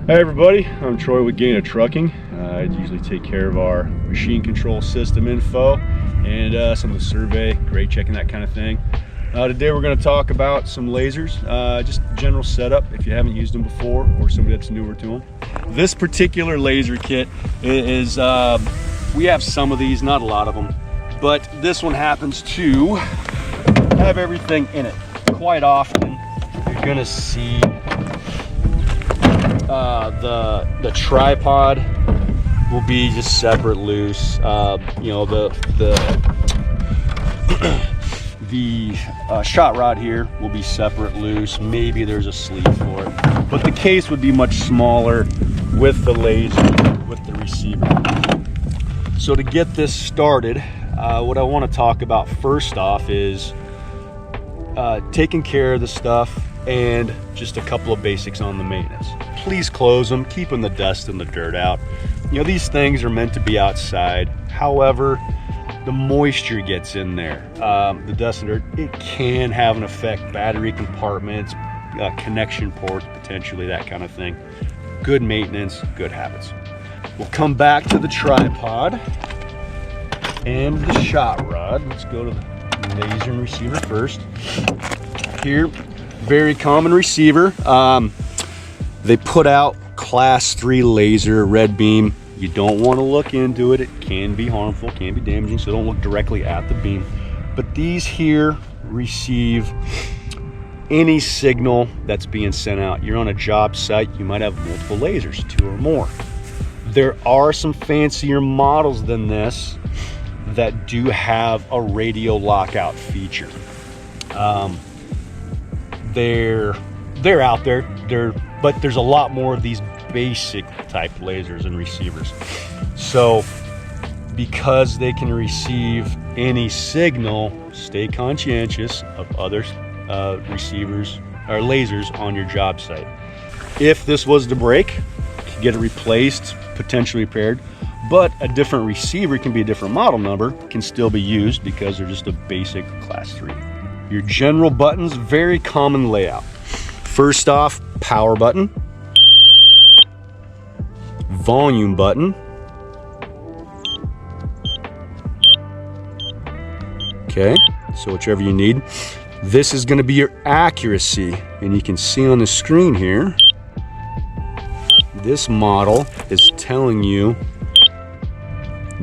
Hey everybody, I'm Troy with Gana Trucking. I usually take care of our machine control system info and some of the survey, grade checking, that kind of thing. Today we're going to talk about some lasers, just general setup if you haven't used them before or somebody that's newer to them. This particular laser kit is, we have some of these, not a lot of them, but this one happens to have everything in it. Quite often you're going to see the tripod will be just separate, loose. You know, the shot rod here will be separate, loose. Maybe there's a sleeve for it, but the case would be much smaller with the laser, with the receiver. So to get this started, what I want to talk about first off is taking care of the stuff and just a couple of basics on the maintenance. Please close them, keeping the dust and the dirt out. You know, these things are meant to be outside. However, the moisture gets in there. The dust and dirt, it can have an effect. Battery compartments, connection ports, potentially, that kind of thing. Good maintenance, good habits. We'll come back to the tripod and the shot rod. Let's go to the laser and receiver first. Here, very common receiver. They put out class 3 laser, red beam. You don't want to look into it. It can be harmful, can be damaging, so don't look directly at the beam. But these here receive any signal that's being sent out. You're on a job site, you might have multiple lasers, 2 or more. There are some fancier models than this that do have a radio lockout feature. They're out there, but there's a lot more of these basic type lasers and receivers. So because they can receive any signal, stay conscientious of other receivers or lasers on your job site. If this was to break, you can get it replaced, potentially repaired, but a different receiver, can be a different model number, can still be used because they're just a basic class 3. Your general buttons, very common layout. First off, power button, volume button, okay, so whichever you need. This is going to be your accuracy, and you can see on the screen here, this model is telling you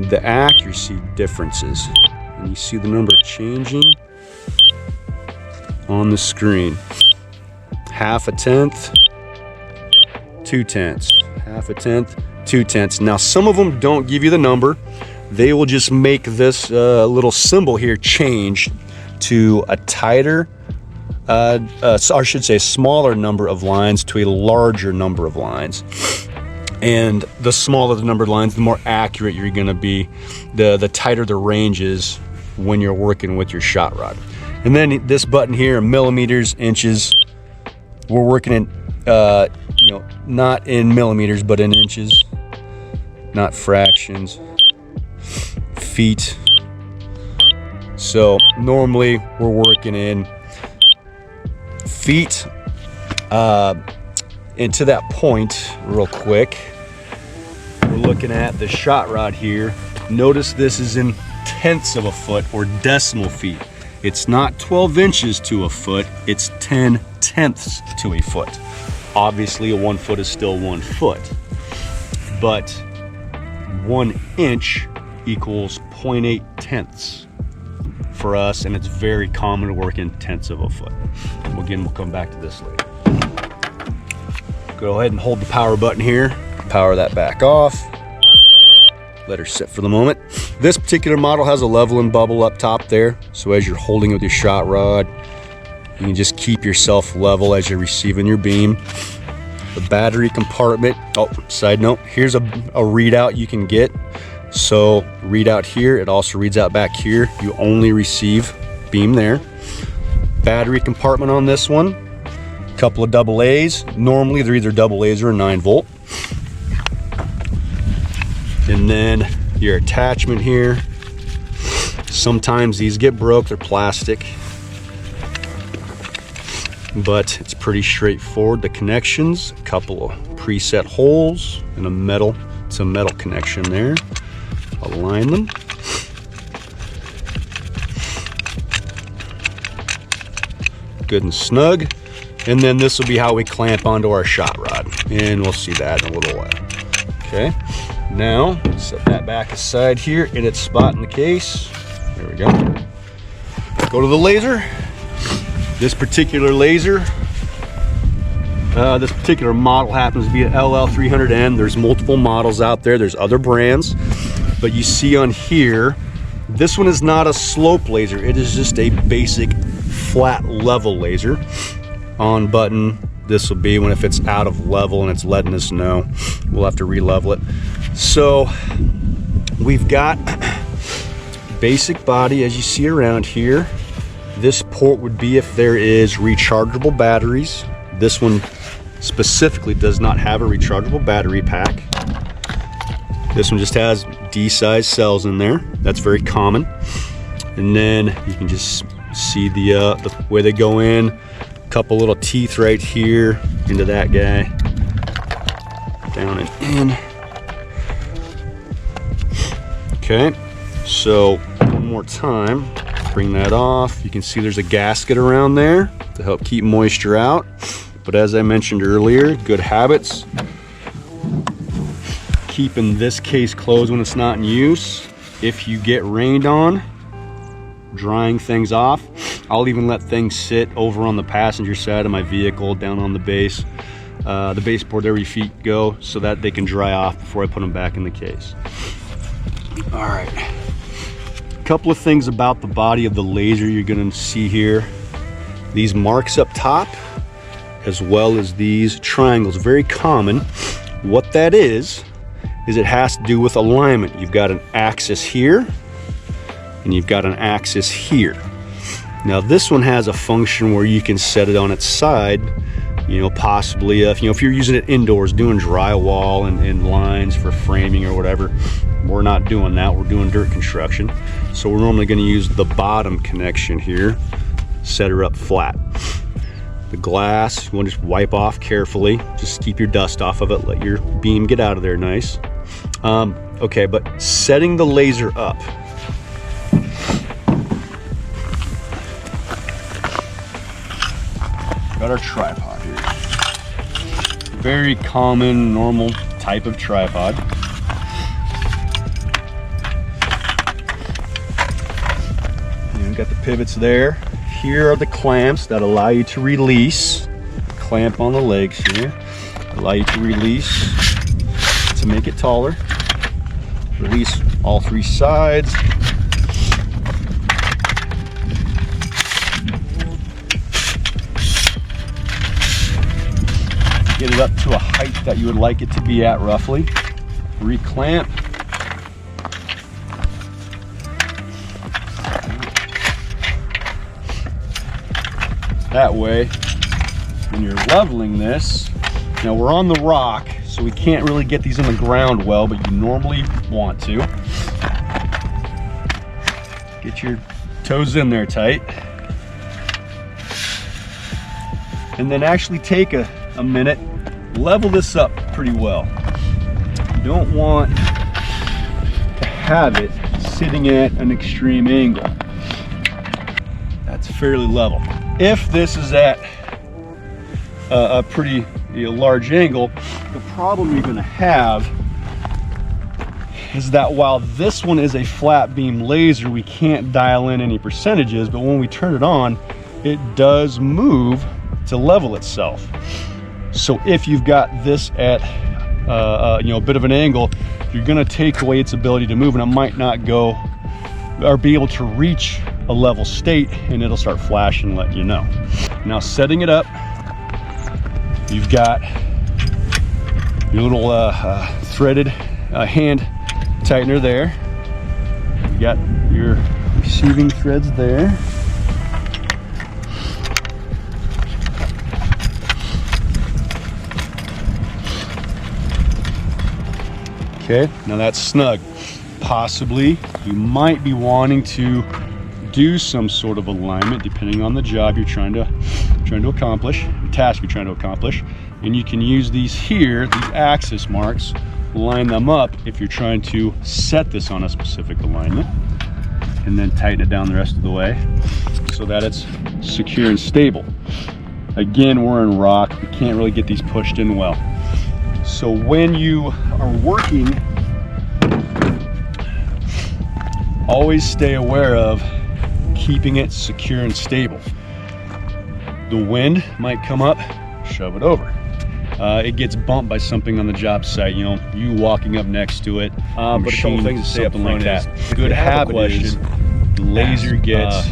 the accuracy differences, and you see the number changing on the screen. 1/2 tenth, 2 tenths, 1/2 tenth, 2 tenths. Now some of them don't give you the number. They will just make this little symbol here change to a tighter, or I should say smaller number of lines to a larger number of lines. And the smaller the number of lines, the more accurate you're going to be, the tighter the range is when you're working with your shot rod. And then this button here, millimeters, inches, we're working in, you know, not in millimeters, but in inches, not fractions, feet. So normally we're working in feet. And to that point, real quick, we're looking at the shot rod here. Notice this is in tenths of a foot or decimal feet. It's not 12 inches to a foot, it's 10 tenths to a foot. Obviously, a 1 foot is still 1 foot, but 1 inch equals 0.8 tenths for us, and it's very common to work in tenths of a foot. Again, we'll come back to this later. Go ahead and hold the power button here, power that back off. Let her sit for the moment. This particular model has a leveling bubble up top there, so as you're holding with your shot rod, you can just keep yourself level as you're receiving your beam. The battery compartment, oh, side note, here's a readout you can get. So readout here, it also reads out back here. You only receive beam there. Battery compartment on this one, couple of double A's. Normally they're either double A's or a 9-volt. And then your attachment here. Sometimes these get broke, they're plastic. but it's pretty straightforward. The connections, a couple of preset holes, and a metal connection there. Align them. Good and snug. And then this will be how we clamp onto our shot rod. And we'll see that in a little while. Okay, now set that back aside here in its spot in the case. There we go. Go to the laser. This particular laser, this particular model happens to be an LL300N. There's multiple models out there. There's other brands. But you see on here, this one is not a slope laser. It is just a basic flat level laser. On button, this will be when if it's out of level and it's letting us know. We'll have to re-level it. So we've got basic body as you see around here. This port would be if there is rechargeable batteries. This one specifically does not have a rechargeable battery pack. This one just has D-size cells in there. That's very common. And then you can just see the way they go in. A couple little teeth right here into that guy. Down and in. Okay, so one more time. Bring that off. You can see there's a gasket around there to help keep moisture out. But as I mentioned earlier, good habits. Keeping this case closed when it's not in use. If you get rained on, drying things off. I'll even let things sit over on the passenger side of my vehicle, down on the base baseboard there where your feet go, so that they can dry off before I put them back in the case. All right. Couple of things about the body of the laser you're going to see here. These marks up top, as well as these triangles, very common. What that is it has to do with alignment. You've got an axis here, and you've got an axis here. Now this one has a function where you can set it on its side, you know, possibly if you're using it indoors, doing drywall and lines for framing or whatever. We're not doing that, we're doing dirt construction. So we're normally going to use the bottom connection here, set her up flat. The glass, you want to just wipe off carefully, just keep your dust off of it, let your beam get out of there nice. Okay, but setting the laser up. Got our tripod here. Very common, normal type of tripod. Got the pivots there. Here are the clamps that allow you to release. Clamp on the legs here. Allow you to release to make it taller. Release all three sides. Get it up to a height that you would like it to be at roughly. Reclamp. That way, when you're leveling this, now we're on the rock, so we can't really get these in the ground well, but you normally want to. Get your toes in there tight. And then actually take a minute, level this up pretty well. You don't want to have it sitting at an extreme angle. That's fairly level. If this is at a pretty large angle, the problem you're going to have is that while this one is a flat beam laser, we can't dial in any percentages, but when we turn it on, it does move to level itself. So if you've got this at a bit of an angle, you're going to take away its ability to move, and it might not go or be able to reach a level state, and it'll start flashing, let you know. Now setting it up, you've got your little threaded hand tightener there. You got your receiving threads there. Okay, now that's snug. Possibly you might be wanting to do some sort of alignment depending on the job you're trying to accomplish, the task you're trying to accomplish. And you can use these here, these axis marks, line them up if you're trying to set this on a specific alignment, and then tighten it down the rest of the way so that it's secure and stable. Again, we're in rock, we can't really get these pushed in well. So when you are working, always stay aware of keeping it secure and stable. The wind might come up, shove it over. It gets bumped by something on the job site, you know, you walking up next to it, but a couple things to say up front like is, good habit is the laser gets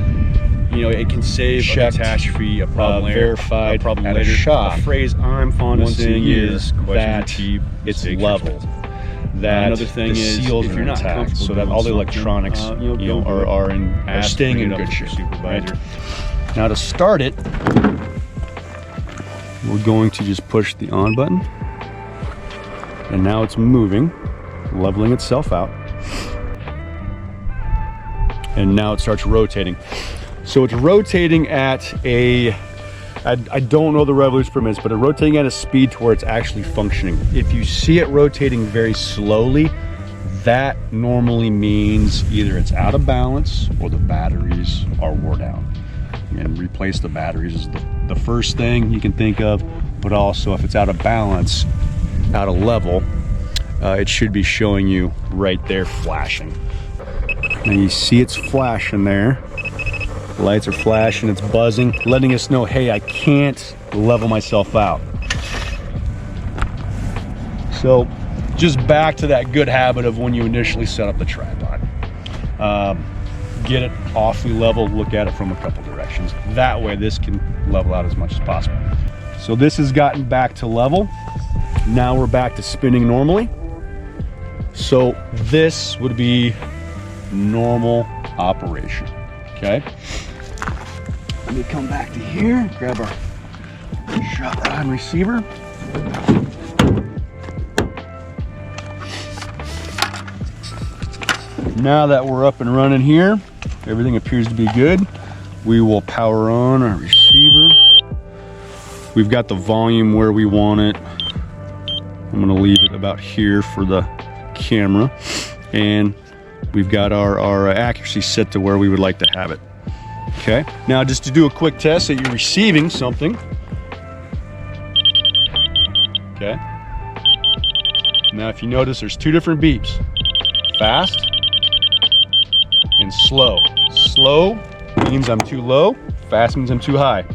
you know, it can save checked, a catastrophe, a problem later, verified a problem at later. a shot. A phrase I'm fond of saying is that it's level. That another thing the is, seals if you're are not intact, comfortable so that doing all the something, electronics are staying in good shape. Supervisor. Right? Now to start it, we're going to just push the on button, and now it's moving, leveling itself out, and now it starts rotating. So it's rotating at a, I don't know the revolutions per minute, but it's rotating at a speed to where it's actually functioning. If you see it rotating very slowly, that normally means either it's out of balance or the batteries are wore down. And replace the batteries is the first thing you can think of, but also if it's out of balance, out of level, it should be showing you right there flashing. Now you see it's flashing there. Lights are flashing, it's buzzing, letting us know, hey, I can't level myself out. So just back to that good habit of when you initially set up the tripod. Get it awfully level, look at it from a couple directions. That way this can level out as much as possible. So this has gotten back to level. Now we're back to spinning normally. So this would be normal operation, okay? Let me come back to here, grab our shot rod and receiver. Now that we're up and running here, everything appears to be good. We will power on our receiver. We've got the volume where we want it. I'm gonna leave it about here for the camera. And we've got our accuracy set to where we would like to have it. Okay, now just to do a quick test that you're receiving something. Okay. Now if you notice, there's two different beeps. Fast and slow. Slow means I'm too low, fast means I'm too high.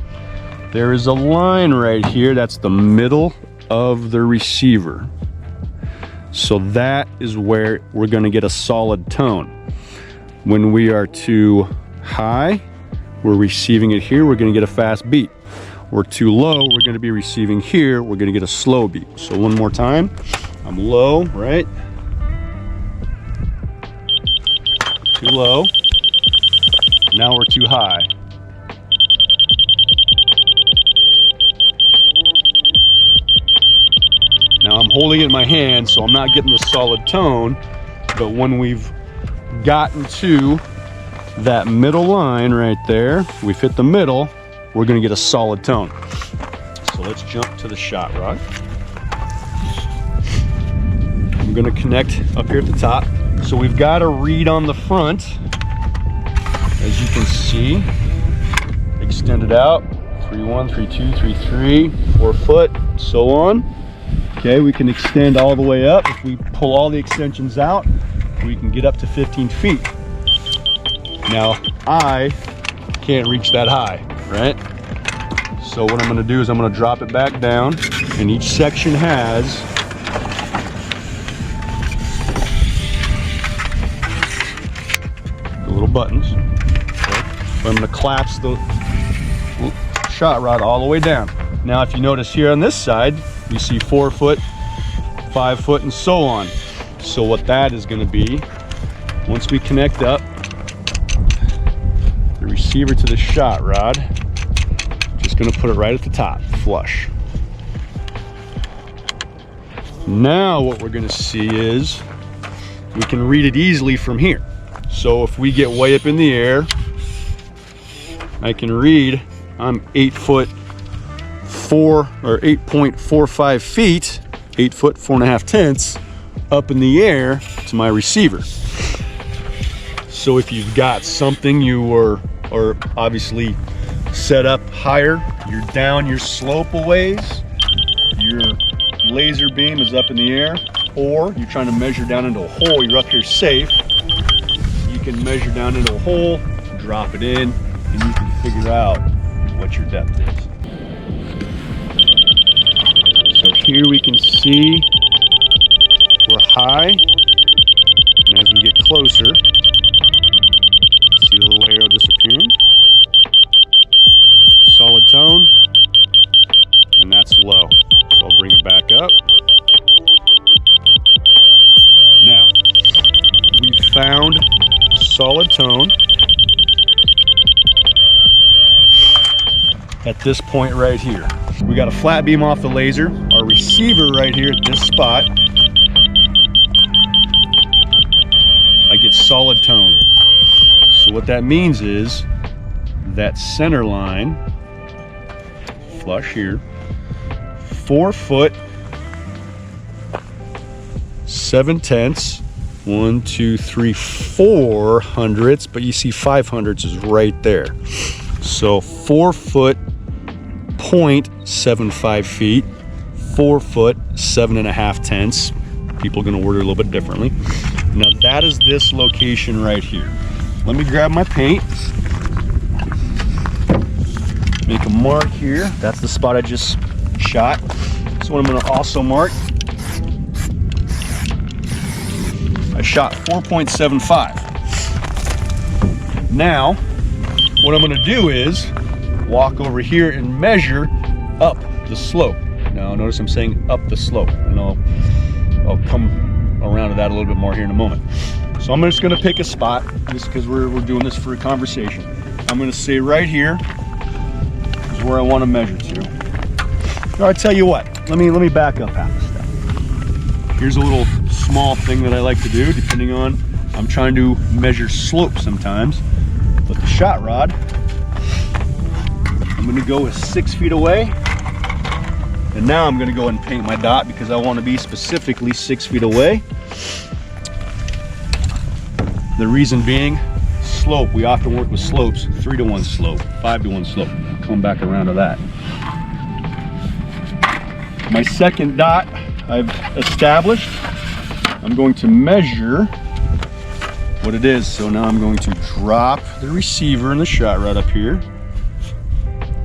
There is a line right here, that's the middle of the receiver. So that is where we're gonna get a solid tone. When we are too high, we're receiving it here, we're gonna get a fast beat. We're too low, we're gonna be receiving here, we're gonna get a slow beat. So one more time, I'm low, right? Too low. Now we're too high. Now I'm holding it in my hand, so I'm not getting the solid tone, but when we've gotten to that middle line right there, we've hit the middle, we're gonna get a solid tone. So let's jump to the shot rod. I'm gonna connect up here at the top. So we've got a reed on the front, as you can see, extended out, 3-1, 3-2, 3-3, 4 foot, so on. Okay, we can extend all the way up. If we pull all the extensions out, we can get up to 15 feet. Now, I can't reach that high, right? So what I'm gonna do is I'm gonna drop it back down, and each section has the little buttons. Okay. But I'm gonna collapse the shot rod all the way down. Now, if you notice here on this side, you see 4 foot, 5 foot, and so on. So what that is gonna be, once we connect up the receiver to the shot rod, just gonna put it right at the top, flush. Now what we're gonna see is we can read it easily from here. So if we get way up in the air, I can read I'm 8 foot 4 or 8.45 feet, 8 foot 4.5 tenths up in the air to my receiver. So if you've got something you are obviously set up higher, you're down your slope a ways, your laser beam is up in the air, or you're trying to measure down into a hole, you're up here safe, you can measure down into a hole, drop it in, and you can figure out what your depth is. So here we can see we're high, and as we get closer, see the little arrow disappearing. Solid tone, and that's low. So I'll bring it back up. Now, we found solid tone at this point right here. We got a flat beam off the laser, our receiver right here at this spot. I get solid tone. So what that means is that center line, flush here, 4 foot 7 tenths, 1, 2, 3, 4 hundredths, but you see 5 hundredths is right there. So 4 foot 0.75 feet, 4 foot 7.5 tenths. People are going to word it a little bit differently. Now that is this location right here. Let me grab my paint. Make a mark here. That's the spot I just shot. So what I'm going to also mark, I shot 4.75. Now, what I'm going to do is walk over here and measure up the slope. Now, notice I'm saying up the slope, and I'll come around to that a little bit more here in a moment. So I'm just going to pick a spot, just because we're doing this for a conversation. I'm going to say right here is where I want to measure to. Now, I tell you what, let me back up half a step. Here's a little small thing that I like to do, depending on, I'm trying to measure slope sometimes. But the shot rod, I'm going to go 6 feet away, and now I'm going to go and paint my dot because I want to be specifically 6 feet away. The reason being, slope, we often work with slopes, 3-to-1 slope, 5-to-1 slope. I'll come back around to that. My second dot I've established, I'm going to measure what it is. So now I'm going to drop the receiver and the shot rod up here.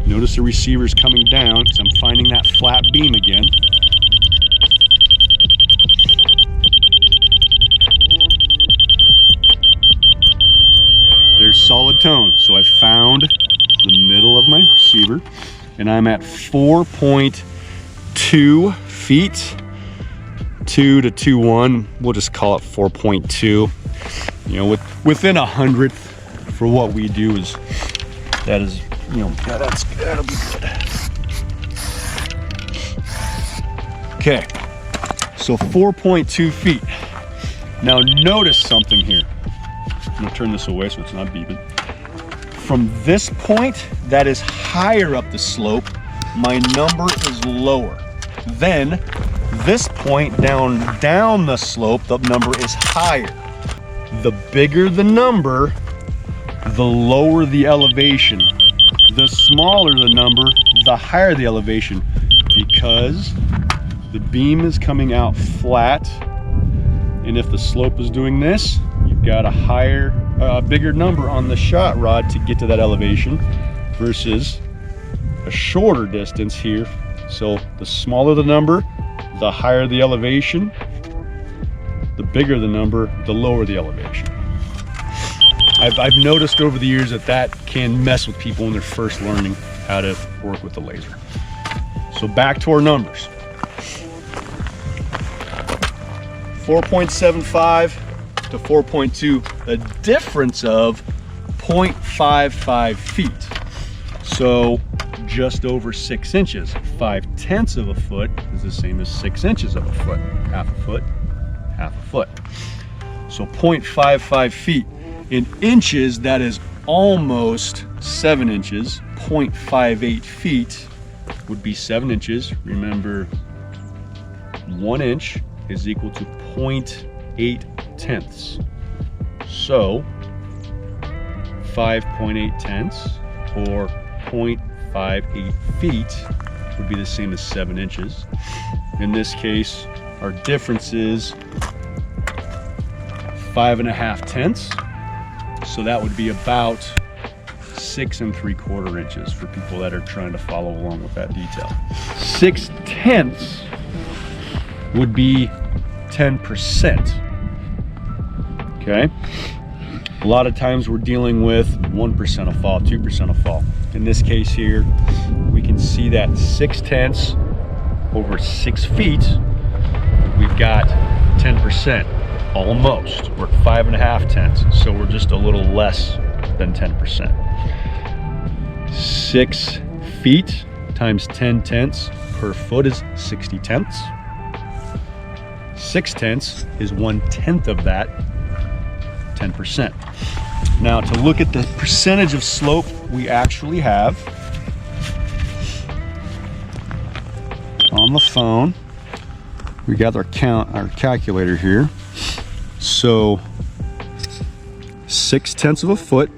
Notice the receiver is coming down because I'm finding that flat beam again. There's solid tone. So I found the middle of my receiver, and I'm at 4.2 feet, 2 to 2.1. We'll just call it 4.2. You know, within 100th for what we do is, that is, you know, that'll be good. Okay, so 4.2 feet. Now notice something here. I'm gonna turn this away so it's not beeping. From this point, that is higher up the slope, my number is lower. Then this point down the slope, the number is higher. The bigger the number, the lower the elevation. The smaller the number, the higher the elevation, because the beam is coming out flat, and if the slope is doing this, you've got a bigger number on the shot rod to get to that elevation versus a shorter distance here. So the smaller the number, the higher the elevation. The bigger the number, the lower the elevation. I've noticed over the years that can mess with people when they're first learning how to work with the laser. So back to our numbers. 4.75 to 4.2, a difference of 0.55 feet. So just over 6 inches. 5/10 of a foot is the same as 6 inches of a foot. Half a foot, half a foot. So 0.55 feet. In inches, that is almost 7 inches, 0.58 feet would be 7 inches. Remember, 1 inch is equal to 0.8 tenths. So 5.8 tenths or 0.58 feet would be the same as 7 inches. In this case, our difference is 5.5 tenths. So that would be about 6 3/4 inches for people that are trying to follow along with that detail. 6 tenths would be 10%. Okay? A lot of times we're dealing with 1% of fall, 2% of fall. In this case here, we can see that 6 tenths over 6 feet, we've got 10%, almost. We're at 5.5 tenths, so we're just a little less than 10%. 6 feet times 10 tenths per foot is 60 tenths. 6 tenths is 1/10 of that, 10%. Now to look at the percentage of slope we actually have on the phone, we got our calculator here. So 6/10 of a foot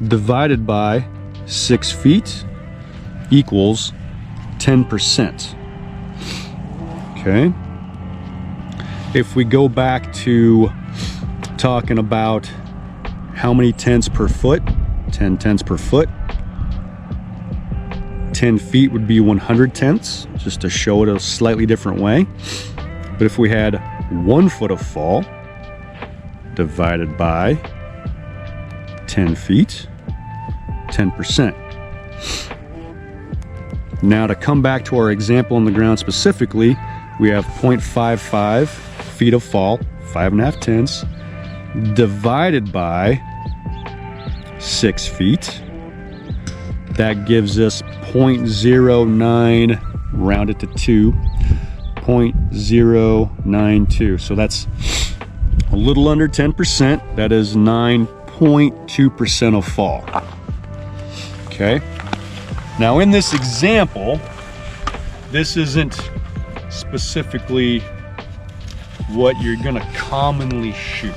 divided by 6 feet equals 10%. Okay. If we go back to talking about how many tenths per foot, 10 tenths per foot, 10 feet would be 100 tenths, just to show it a slightly different way. But if we had 1 foot of fall divided by 10 feet, 10%. Now to come back to our example on the ground specifically, we have 0.55 feet of fall, 5.5 tenths, divided by 6 feet. That gives us 0.09, round it to 2, 0.092. So that's a little under 10%. That is 9.2% of fall. Okay. Now in this example, this isn't specifically what you're gonna commonly shoot.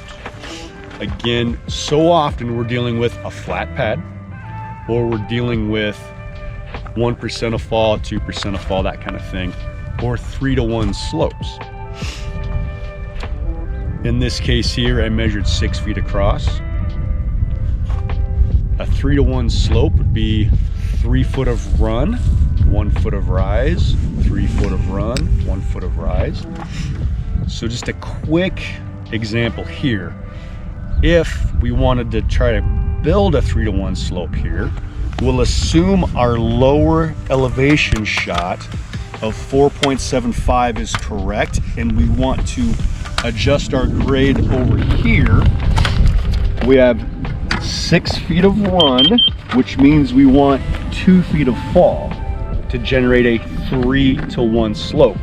Again, so often we're dealing with a flat pad, or we're dealing with 1% of fall, 2% of fall, that kind of thing, or 3-to-1 slopes. In this case here, I measured 6 feet across. A 3-to-1 slope would be 3 foot of run, 1 foot of rise, 3 foot of run, 1 foot of rise. So just a quick example here. If we wanted to try to build a 3-to-1 slope here, we'll assume our lower elevation shot of 4.75 is correct, and we want to adjust our grade over here. We have 6 feet of run, which means we want 2 feet of fall to generate a 3-to-1 slope.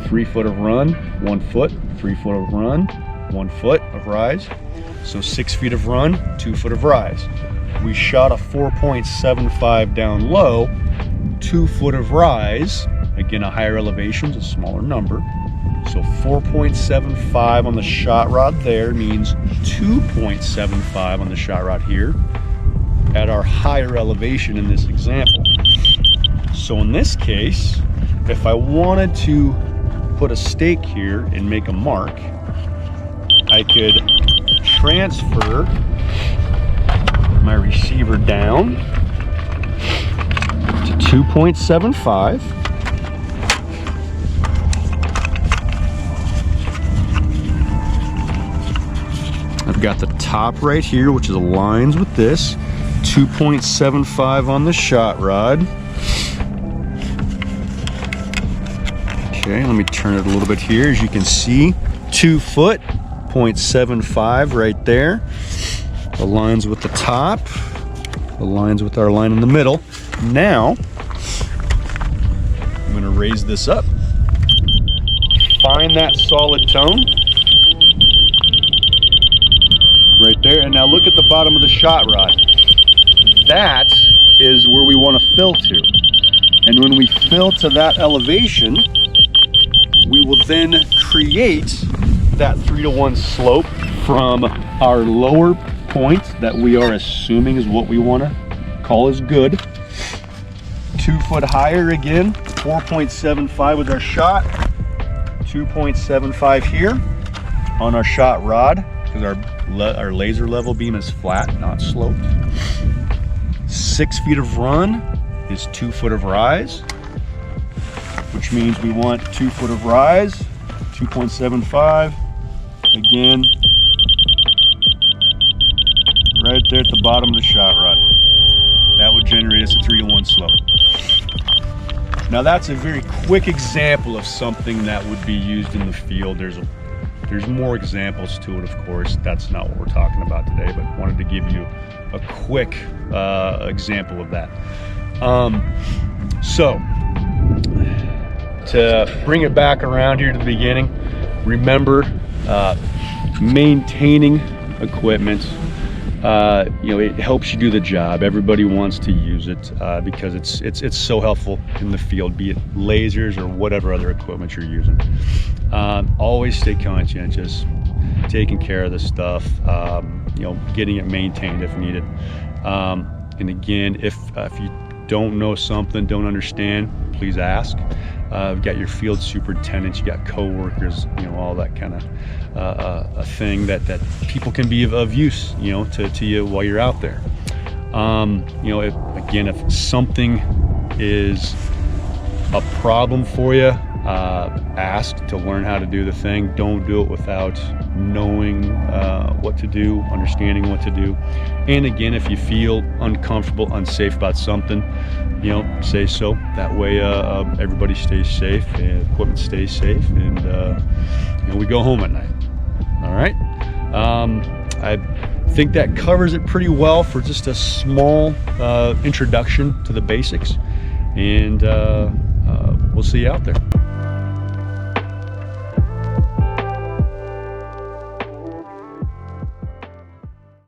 3 foot of run, 1 foot, 3 foot of run, 1 foot of rise. So 6 feet of run, 2 foot of rise. We shot a 4.75 down low, 2 foot of rise. Again, a higher elevation is a smaller number. So 4.75 on the shot rod there means 2.75 on the shot rod here at our higher elevation in this example. So in this case, if I wanted to put a stake here and make a mark, I could transfer my receiver down to 2.75. I've got the top right here, which is aligns with this. 2.75 on the shot rod. Okay, let me turn it a little bit here. As you can see, 2 foot, 0.75 right there. Aligns with the top, aligns with our line in the middle. Now, I'm gonna raise this up. Find that solid tone. Right there, and now look at the bottom of the shot rod. that is where we want to fill to. And when we fill to that elevation, we will then create that 3-to-1 slope from our lower point that we are assuming is what we want to call is good. 2 foot higher again, 4.75 was our shot, 2.75 here on our shot rod, because our laser level beam is flat, not sloped. 6 feet of run is 2 foot of rise, which means we want 2 foot of rise, 2.75, again, right there at the bottom of the shot rod. That would generate us a 3-to-1 slope. Now that's a very quick example of something that would be used in the field. There's more examples to it, of course. That's not what we're talking about today, but wanted to give you a quick example of that. So to bring it back around here to the beginning, remember maintaining equipment. It helps you do the job. Everybody wants to use it because it's so helpful in the field, be it lasers or whatever other equipment you're using. Always stay conscientious, taking care of the stuff, getting it maintained if needed. And again, if you don't know something, don't understand, please ask. You've got your field superintendents, you got co-workers, all that kind of a thing that people can be of use, to you while you're out there. If something is a problem for you, ask to learn how to do the thing. Don't do it without knowing what to do, understanding what to do. And again, if you feel uncomfortable, unsafe about something, say so. That way everybody stays safe and equipment stays safe, and we go home at night. All right. I think that covers it pretty well for just a small introduction to the basics, and we'll see you out there.